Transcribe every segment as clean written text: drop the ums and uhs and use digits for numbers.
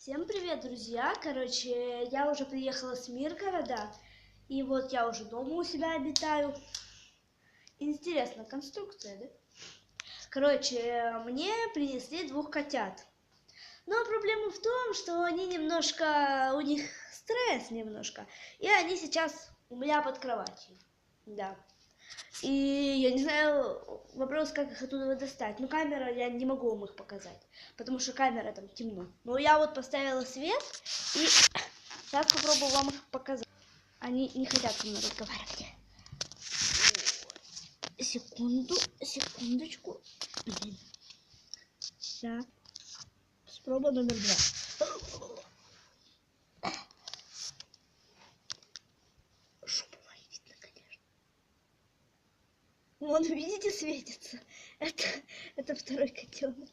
Всем привет, друзья! Короче, я уже приехала с Миргорода, и вот я уже дома у себя обитаю. Интересно, конструкция, да? Короче, мне принесли 2 котят. Но проблема в том, что они немножко, у них стресс немножко, и они сейчас у меня под кроватью. Да. И я не знаю, вопрос, как их оттуда достать. Ну, камера, я не могу вам их показать, потому что камера там темно. Но я вот поставила свет, и сейчас попробую вам их показать. Они не хотят со мной разговаривать. Секундочку. Да. Спроба номер 2. Шумно видно, конечно. Вон, видите, светится. Это второй котенок.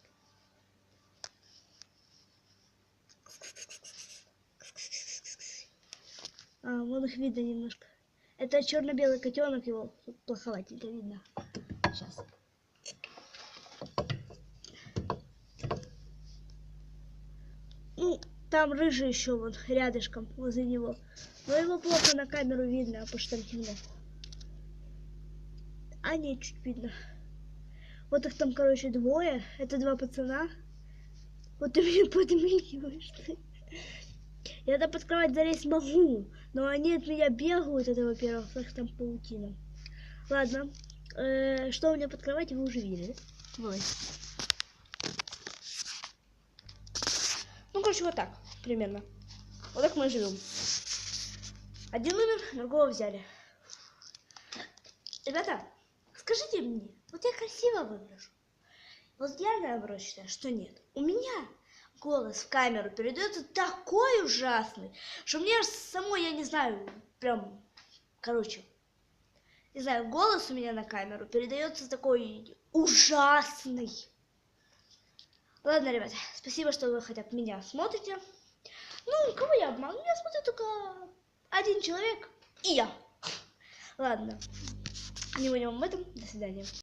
Вон их видно немножко. Это черно-белый котенок, его тут плоховатенько видно. Сейчас. Ну, там рыжий еще вот рядышком возле него. Но его плохо на камеру видно, потому что там темно. А нет, чуть видно. Вот их там, короче, 2. Это 2 пацана. Вот ты меня подмигиваешь. Я там под кровать залезть могу, но они от меня бегают, это во-первых, их там паутина. Ладно, что у меня под кроватью вы уже видели, да? Ой. Ну, короче, вот так, примерно. Вот так мы живем. Один умер, другого взяли. Ребята, скажите мне, вот я красиво выгляжу? Вот я, наоборот, считаю, что нет. У меня голос в камеру передается такой ужасный, что мне самой, я не знаю, прям, короче, не знаю, голос у меня на камеру передается такой ужасный. Ладно, ребята, спасибо, что вы хотя бы меня смотрите. Ну, кого я обману? Меня смотрит только один человек, и я. Ладно, не будем об этом. До свидания.